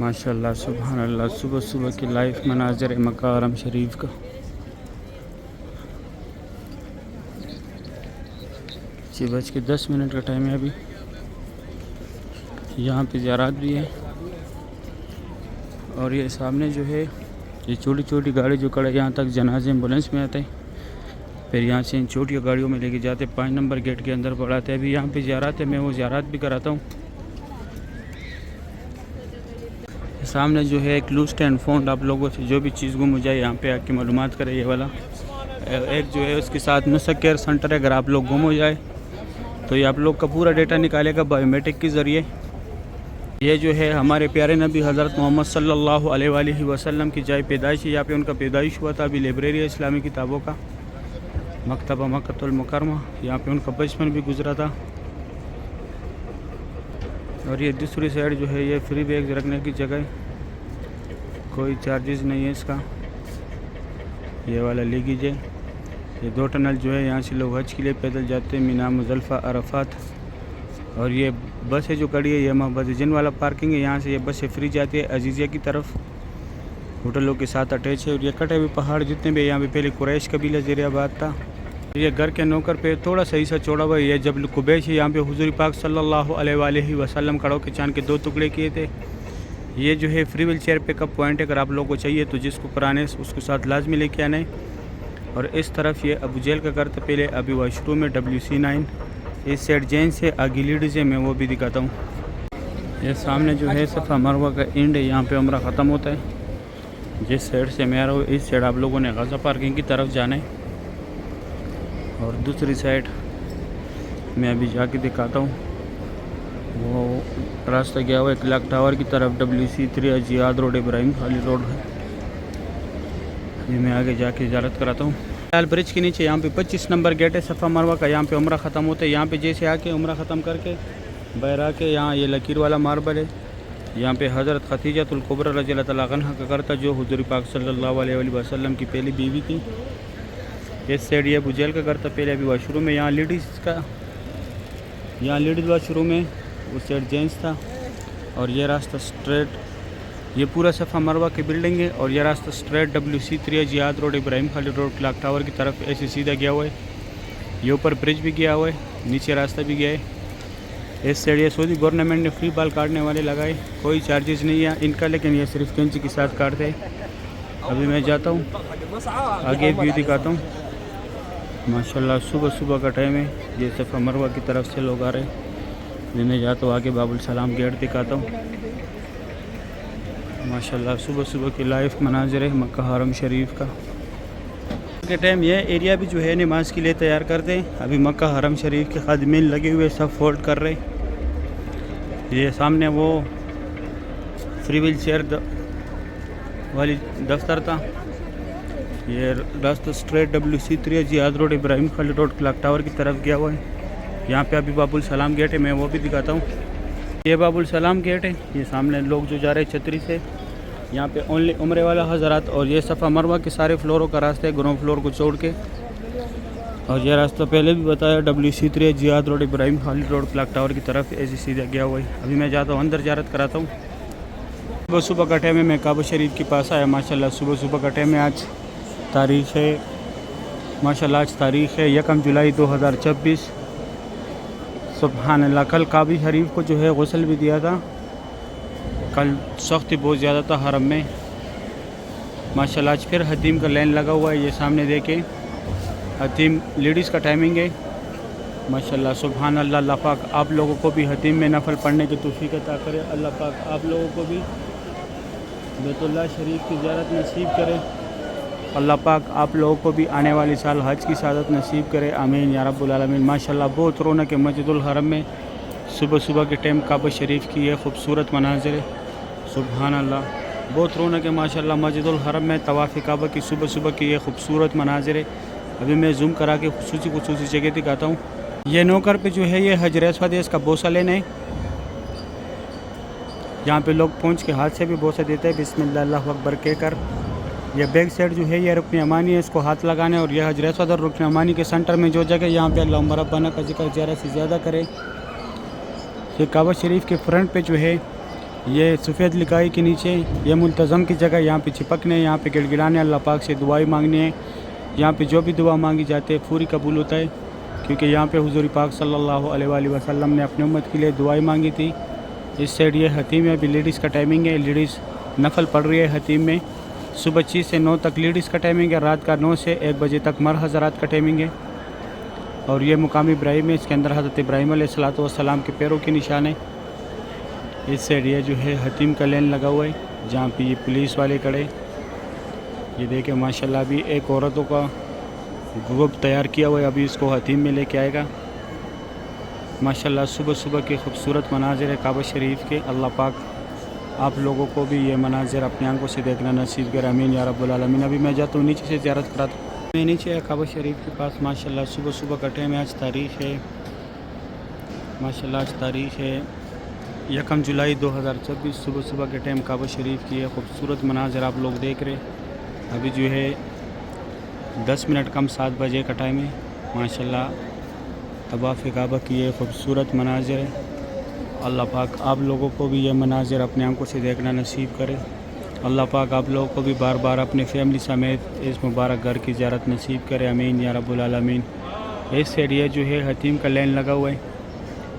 ماشاءاللہ سبحان اللہ، صبح صبح کی لائف مناظر مکہ حرم شریف کا۔ 6:10 کا ٹائم ہے ابھی۔ یہاں پہ زیارات بھی ہیں، اور یہ سامنے جو ہے یہ چھوٹی چھوٹی گاڑی جو کھڑے یہاں تک جنازے ایمبولینس میں آتے ہیں، پھر یہاں سے ان چھوٹی گاڑیوں میں لے کے جاتے 5 نمبر گیٹ کے اندر پڑھاتے ہیں۔ ابھی یہاں پہ زیارات ہے، میں وہ زیارات بھی کراتا ہوں۔ سامنے جو ہے ایک لوسٹ اینڈ فاؤنڈ، آپ لوگوں سے جو بھی چیز گم ہو جائے یہاں پہ آ کے معلومات کرے۔ یہ والا ایک جو ہے اس کے ساتھ نسخ کیئر سینٹر ہے، اگر آپ لوگ گم ہو جائے تو یہ آپ لوگ کا پورا ڈیٹا نکالے گا بایو میٹرک کے ذریعے۔ یہ جو ہے ہمارے پیارے نبی حضرت محمد صلی اللہ علیہ وآلہ وسلم کی جائے پیدائش ہے، یہاں پہ ان کا پیدائش ہوا تھا۔ ابھی لائبریری ہے اسلامی کتابوں کا، مکتبہ مکۃ المکرمہ، یہاں پہ ان کا بچپن بھی گزرا تھا۔ اور یہ دوسری سائڈ جو ہے یہ فری بیگ رکھنے کی جگہ ہے، کوئی چارجز نہیں ہے اس کا، یہ والا لے لیجیے۔ یہ 2 ٹنل جو ہے یہاں سے لوگ حج کے لیے پیدل جاتے ہیں، مینا، مزدلفہ، عرفات۔ اور یہ بس ہے جو کڑی ہے، یہ محبت جن والا پارکنگ ہے، یہاں سے یہ بس فری جاتی ہے عزیزیہ کی طرف، ہوٹلوں کے ساتھ اٹیچ ہے۔ اور یہ کٹے ہوئے پہاڑ جتنے بھی، یہاں پہ پہلے قریش قبیلہ زیر آباد تھا۔ یہ گھر کے نوکر پہ تھوڑا صحیح سا چوڑا ہوا ہے، یہ جبل قبیش ہے، یہاں پہ حضور پاک صلی اللہ علیہ وآلہ وسلم کھڑوں کے چاند کے 2 ٹکڑے کیے تھے۔ یہ جو ہے فری ویل چیئر پک اپ پوائنٹ ہے، اگر آپ لوگوں کو چاہیے تو جس کو کرانے اس کو ساتھ لازمی لے کے آنے۔ اور اس طرف یہ ابو جیل کا گھر تھا پہلے، ابھی واش روم میں WC9، اس سائڈ جینس ہے، آگے لیڈیز ہے، میں وہ بھی دکھاتا ہوں۔ یہ سامنے جو ہے صفا مروہ کا اینڈ ہے، یہاں پہ عمرہ ختم ہوتا ہے۔ جس سائڈ سے میں آ رہا ہوں اس سائڈ آپ لوگوں نے غزہ پارکنگ کی طرف جانا ہے، اور دوسری سائڈ میں ابھی جا کے دکھاتا ہوں۔ وہ راستہ گیا ہوا ہے کلاک ٹاور کی طرف، WC3 اجیاد روڈ، ابراہیم خالی روڈ ہے۔ یہ میں آگے جا کے زیارت کراتا ہوں۔ لال برج کے نیچے یہاں پہ 25 نمبر گیٹ ہے صفا مروہ کا، یہاں پہ عمرہ ختم ہوتا ہے۔ یہاں پہ جیسے آ کے عمرہ ختم کر کے باہر آ کے یہاں یہ لکیر والا ماربل ہے، یہاں پہ حضرت خدیجۃ الکبریٰ رضی اللہ تعالیٰ عنہا کا گھر تھا، جو حضور پاک صلی اللہ علیہ وآلہ وسلم کی پہلی بیوی تھی۔ اس سائڈ یہ ابو جہل کا گھر تھا پہلے، ابھی واش روم ہے، یہاں لیڈیز کا، یہاں لیڈیز واش روم ہے، اس سائڈ جینس تھا۔ اور یہ راستہ سٹریٹ، یہ پورا صفا مروہ کی بلڈنگ ہے، اور یہ راستہ سٹریٹ WC3 اجیاد روڈ، ابراہیم خالی روڈ، کلاک ٹاور کی طرف ایسے سیدھا گیا ہوا ہے۔ یہ اوپر برج بھی گیا ہوا ہے، نیچے راستہ بھی گیا ہے۔ اس سائڈ یہ سعودی گورنمنٹ نے فری بال کاٹنے والے لگائے، کوئی چارجز نہیں ہے ان کا، لیکن یہ صرف کینچی کے ساتھ کاٹتے ہیں۔ ابھی میں جاتا ہوں آگے ویو دکھاتا ہوں۔ ماشاءاللہ صبح صبح کا ٹائم ہے، یہ صفا مروہ کی طرف سے لوگ آ رہے ہیں۔ ابھی میں جاتا ہوں آگے باب السلام گیٹ دکھاتا ہوں۔ ماشاءاللہ صبح صبح کی لائف مناظر ہے مکہ حرم شریف کا کے ٹائم۔ یہ ایریا بھی جو ہے نماز کے لیے تیار کرتے ہیں۔ ابھی مکہ حرم شریف کے خادمین لگے ہوئے سب فولڈ کر رہے۔ یہ سامنے وہ فری ویل چیئر والی دفتر تھا۔ یہ راستہ سٹریٹ WC3 اجیاد روڈ، ابراہیم خالی روڈ، کلاک ٹاور کی طرف گیا ہوا ہے۔ یہاں پہ ابھی باب السلام گیٹ ہے، میں وہ بھی دکھاتا ہوں۔ یہ باب السلام گیٹ ہے، یہ سامنے لوگ جو جا رہے ہیں چھتری سے، یہاں پہ اونلی عمرے والا حضرات۔ اور یہ صفا مروہ کے سارے فلوروں کا راستہ ہے، گراؤنڈ فلور کو چھوڑ کے۔ اور یہ راستہ پہلے بھی بتایا WC3 اجیاد روڈ، ابراہیم خالی روڈ، کلاک ٹاور کی طرف ایسے سیدھا گیا ہوا ہے۔ ابھی میں جاتا ہوں اندر زیارت کراتا ہوں۔ صبح صبح کا ٹائم ہے، میں کعبہ شریف کے پاس آیا۔ ماشاءاللہ صبح صبح کا ٹائم ہے، آج تاریخ ہے، ماشاءاللہ آج تاریخ ہے 1 جولائی 2026۔ سبحان اللہ، کل کعبہ شریف کو جو ہے غسل بھی دیا تھا، کل سختی بہت زیادہ تھا حرم میں۔ ماشاءاللہ آج پھر حتیم کا لائن لگا ہوا ہے، یہ سامنے دیکھیں حتیم لیڈیز کا ٹائمنگ ہے۔ ماشاءاللہ سبحان اللہ، اللہ پاک آپ لوگوں کو بھی حتیم میں نفل پڑھنے کی توفیق عطا کرے۔ اللہ پاک آپ لوگوں کو بھی بیت اللہ شریف کی زیارت نصیب کرے۔ اللہ پاک آپ لوگوں کو بھی آنے والی سال حج کی سعادت نصیب کرے، آمین یا رب العالمین۔ ماشاءاللہ بہت رونق ہے مسجد الحرم میں، صبح صبح کے ٹائم کعبہ شریف کی یہ خوبصورت مناظر ہے۔ سبحان اللہ بہت رونق ہے ماشاءاللہ مسجد الحرم میں، طواف کعبہ کی صبح صبح کی یہ خوبصورت مناظر ہے۔ ابھی میں زوم کرا کے خصوصی جگہ دکھاتا ہوں۔ یہ نوکر پہ جو ہے یہ حجر اسود ہے، اس کا بوسہ لینا ہے۔ یہاں پہ لوگ پہنچ کے ہاتھ سے بھی بوسہ دیتے ہیں، بسم اللہ اللہ اکبر کہہ کر۔ یہ بیک سائڈ جو ہے یہ رکن یمانی ہے، اس کو ہاتھ لگانے، اور یہ حجر اسود اور رکن یمانی کے سینٹر میں جو جگہ یہاں پہ اللہم ربنا کا ذکر زیادہ سے زیادہ کرے۔ یہ کعبہ شریف کے فرنٹ پہ جو ہے یہ سفید لکائی کے نیچے یہ ملتزم کی جگہ، یہاں پہ چپکنے، یہاں پہ گڑگڑانے، اللہ پاک سے دعائیں مانگنی ہے. یہاں پہ جو بھی دعا مانگی جاتی ہے پوری قبول ہوتا ہے، کیونکہ یہاں پہ حضور پاک صلی اللہ علیہ وآلہ وسلم نے اپنی امت کے لیے دعائیں مانگی تھی. اس سائڈ یہ حتیم ہے، ابھی لیڈیز کا ٹائمنگ ہے، لیڈیز نفل پڑھ رہی ہے حتیم میں. صبح 6 سے 9 تک لیڈیز کا ٹائمنگ ہے، رات کا 9 سے 1 بجے تک مرد حضرات کا ٹائمنگ ہے. اور یہ مقام ابراہیم ہے، اس کے اندر حضرت ابراہیم علیہ السلام کے پیروں کے نشان ہے. اس سائڈ یہ جو ہے حتیم کا لین لگا ہوا ہے، جہاں پہ یہ پولیس والے کھڑے. یہ دیکھیں ماشاءاللہ ابھی ایک عورتوں کا گروپ تیار کیا ہوا ہے، ابھی اس کو حتیم میں لے کے آئے گا. ماشاءاللہ صبح صبح کے خوبصورت مناظر ہے کعبہ شریف کے. اللہ پاک آپ لوگوں کو بھی یہ مناظر اپنی آنکھوں سے دیکھنا نصیب کرے، آمین یا رب العالمین. ابھی میں جاتا ہوں نیچے سے زیارت کراتا ہوں. میں نیچے ہے کعبہ شریف کے پاس. ماشاءاللہ صبح صبح کا ٹائم ہے، آج تاریخ ہے ماشاءاللہ آج تاریخ ہے 1 جولائی 2024. صبح صبح کے ٹائم کعبہ شریف کی ہے خوبصورت مناظر آپ لوگ دیکھ رہے. ابھی جو ہے 10 منٹ کم 7 بجے کا ٹائم ہے. ماشاءاللہ طواف کعبہ کی یہ خوبصورت مناظر ہے. اللہ پاک آپ لوگوں کو بھی یہ مناظر اپنے آنکھوں سے دیکھنا نصیب کرے. اللہ پاک آپ لوگوں کو بھی بار بار اپنے فیملی سمیت اس مبارک گھر کی زیارت نصیب کرے، آمین یا رب العالمین. اس سائڈ یہ جو ہے حتیم کا لین لگا ہوا ہے،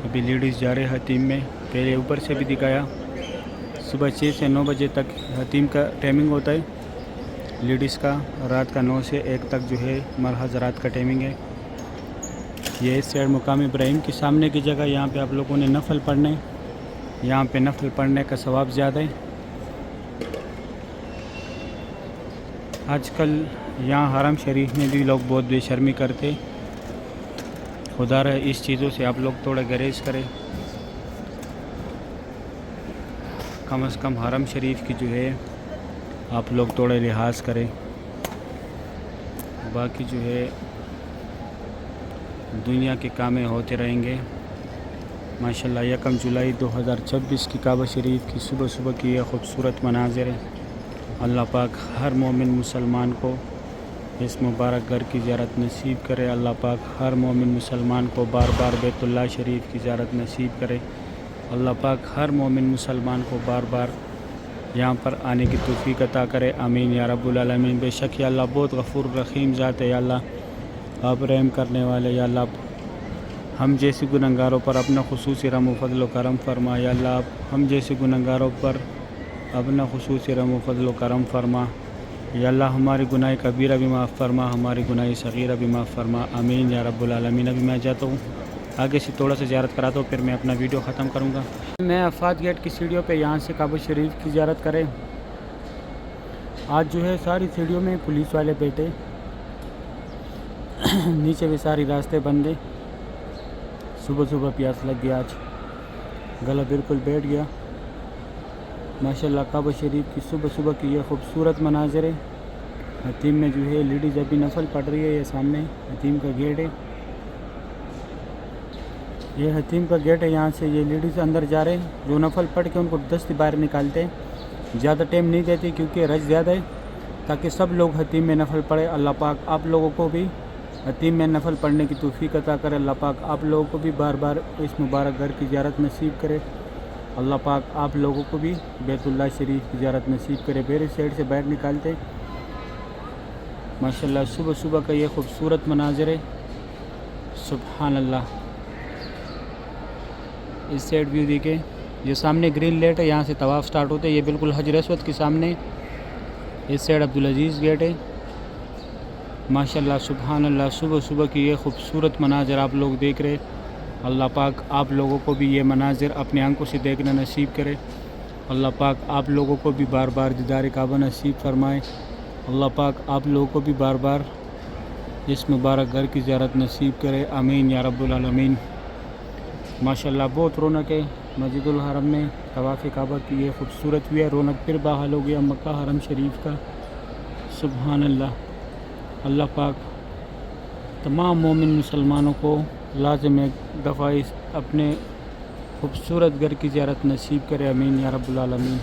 ابھی لیڈیز جا رہے حتیم میں. پہلے اوپر سے بھی دکھایا، صبح 6 سے 9 بجے تک حتیم کا ٹائمنگ ہوتا ہے لیڈیز کا، رات کا 9 سے 1 تک جو ہے مرد حضرات کا ٹائمنگ ہے. یہ اس سائڈ مقام ابراہیم کے سامنے کی جگہ، یہاں پہ آپ لوگوں نے نفل پڑھنے، یہاں پہ نفل پڑھنے کا ثواب زیادہ ہے. آج کل یہاں حرم شریف میں بھی لوگ بہت بے شرمی کرتے. خدا رہے اس چیزوں سے آپ لوگ تھوڑا گریز کریں، کم از کم حرم شریف کی جو ہے آپ لوگ تھوڑا لحاظ کریں. باقی جو ہے دنیا کے کام ہوتے رہیں گے. ماشاءاللہ 1 جولائی 2026 کی کعبہ شریف کی صبح صبح کی یہ خوبصورت مناظر ہے. اللہ پاک ہر مومن مسلمان کو اس مبارک گھر کی زیارت نصیب کرے. اللہ پاک ہر مومن مسلمان کو بار بار بیت اللہ شریف کی زیارت نصیب کرے. اللہ پاک ہر مومن مسلمان کو بار بار یہاں پر آنے کی توفیق عطا کرے، آمین یا رب العالمین. بے شک یا اللہ بہت غفور رحیم ذات ہے. یا اللہ آپ رحم کرنے والے، یا اللہ ہم جیسے گنہگاروں پر اپنا خصوصی رحم و فضل و کرم فرما. یا اللہ آپ ہم جیسے گنہگاروں پر اپنا خصوصی رحم و فضل و کرم فرما. یا اللہ ہماری گناہ کبیرہ بھی معاف فرما، ہماری گناہ صغیرہ بھی معاف فرما، آمین یا رب العالمین. ابھی میں جاتا ہوں آگے سے تھوڑا سا زیارت کراتا ہوں، پھر میں اپنا ویڈیو ختم کروں گا. میں عفات گیٹ کی سیڑھیوں پہ یہاں سے کعبہ شریف کی زیارت کریں. آج جو ہے ساری سیڑھیوں میں پولیس والے بیٹھے، نیچے بھی ساری راستے بندے. صبح صبح پیاس لگ گیا، آج گلا بالکل بیٹھ گیا. ماشاءاللہ کعبہ شریف کی صبح صبح کی یہ خوبصورت مناظر ہے. حتیم میں جو ہے لیڈیز ابھی نفل پڑھ رہی ہے. یہ سامنے حتیم کا گیٹ ہے، یہ حتیم کا گیٹ ہے. یہاں سے یہ لیڈیز اندر جا رہے ہیں، جو نفل پڑھ کے ان کو دستی باہر نکالتے ہیں. زیادہ ٹائم نہیں دیتے کیونکہ رش زیادہ ہے، تاکہ سب لوگ حتیم میں نفل پڑھے. اللہ پاک آپ لوگوں کو بھی حتیم میں نفل پڑھنے کی توفیق عطا کرے. اللہ پاک آپ لوگوں کو بھی بار بار اس مبارک گھر کی زیارت نصیب کرے. اللہ پاک آپ لوگوں کو بھی بیت اللہ شریف کی زیارت نصیب کرے. بیری سائڈ سے باہر نکالتے. ماشاءاللہ صبح صبح کا یہ خوبصورت مناظر ہے، سبحان اللہ. اس سائڈ ویو دیکھیں، یہ سامنے گرین لائٹ ہے، یہاں سے طواف سٹارٹ ہوتے ہیں. یہ بالکل حجر اسود کے سامنے. اس سائڈ عبدالعزیز گیٹ ہے. ماشاءاللہ سبحان اللہ صبح صبح کی یہ خوبصورت مناظر آپ لوگ دیکھ رہے. اللہ پاک آپ لوگوں کو بھی یہ مناظر اپنی آنکھوں سے دیکھنا نصیب کرے. اللہ پاک آپ لوگوں کو بھی بار بار دیدار کعبہ نصیب فرمائے. اللہ پاک آپ لوگوں کو بھی بار بار اس مبارک گھر کی زیارت نصیب کرے، آمین یا رب العالمین. ماشاءاللہ بہت رونق ہے مسجد الحرم میں. طواف کعبہ کی یہ خوبصورت بھی ہے، رونق پھر بحال ہو گیا مکہ حرم شریف کا. سبحان اللہ. اللہ پاک تمام مومن مسلمانوں کو لازم ایک دفعہ اس اپنے خوبصورت گھر کی زیارت نصیب کرے، آمین یا رب العالمین.